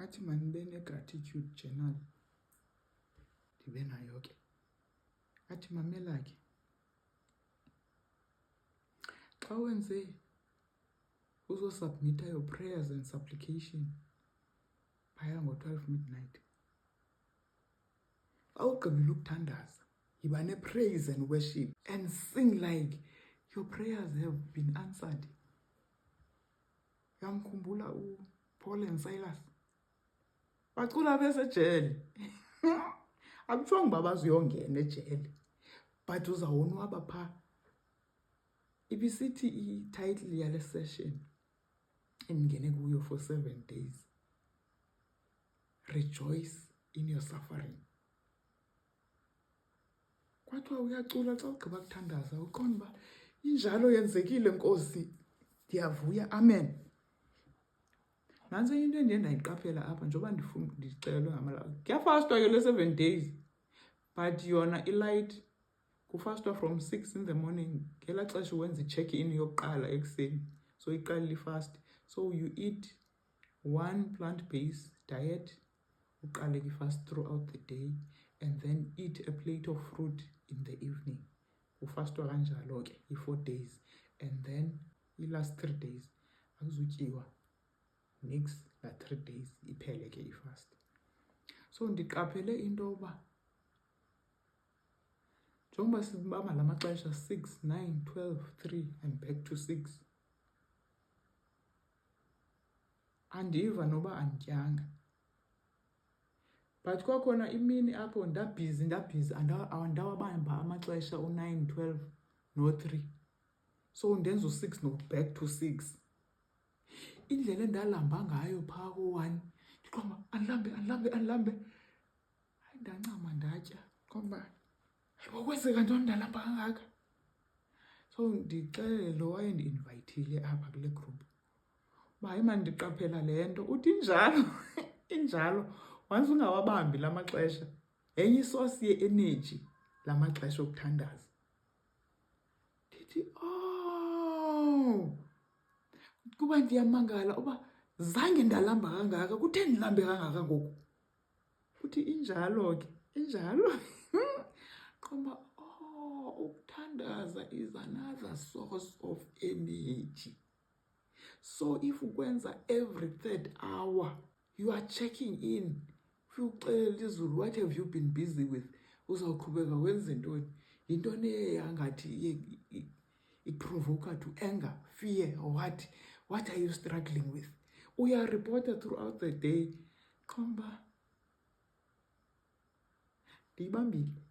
athi manibe ne-gratitude journal. Ndibe nayo ke. Athi mamela ke, xa wenze uzosubmita your prayers and supplication phaya ngo-12 midnight, xa ugqibile ukuthandaza, yiba ne-praise and worship and sing like your prayers have been answered. Uyamkhumbula uPaul and Silas? Bacula besejele. Akuthiwanga uba bazuyongena ejele, but uzawonwaba phaa. Ibisithi i-title yale session endingene kuyo for 7 days, rejoice in your suffering. Kwathiwa uyacula xa ugqiba kuthandaza, uqonda uba injalo yenzekile Nkosi, ndiyavuya, amen. Nantsi into endiye ndayiqaphela apha njengoba ndicelwe ngamalawo, kuyafastwa ke le 7 days, but yona ilight kufastwa from 6 in the morning. Ngelaa xesha wenza i-check-in yokuqala ekuseni, so iqalile ifast. So you eat one plant-based diet, uqale ifast throughout the day, and then eat a plate of fruit in the evening. Ufastwa kanjalo ke i-4 days, and then i-last 3 days akuzutyiwa. Next la 3 days iphele ke ifast. So ndiqaphele into yoba njengoba sibamba la maxesha 6, 9, 12, 3 and back to 6, andiva noba andityanga. But kwakhona imini apho ndabhizi andawabamba amaxesha u-9, 12 no-3. So ndenza u-6 no-back to 6. Indlela endalamba ngayo phaa ko-1, ndiqonda andilambe. Hayi, ndancama ndatya. Qonda kwenzeka ntoni ndalamba kangaka? So ndixelele lo wayendi-invayithile apha kule group uba hayi mani, ndiqaphela le nto. Uthi injalo once ungawabambi la maxesha, enye isosi ye-energy la maxesha okuthandaza. Ndithi kuba ndiyamangala uba zange ndalamba kangaka, kutheni ndilambe kangaka ngoku? Uthi injalo ke, injalo. Qomba ukuthandaza is another source of energy. So if ukwenza every 3rd hour, you are checking in. Uxelela izulu, what have you been busy with? Uzawuqhubeka wenze ntoni? Yintoni eyangathi iprovoke to anger, fear, or what? What are you struggling with? Uyaripota throughout the day. Qomba ndiyibambile.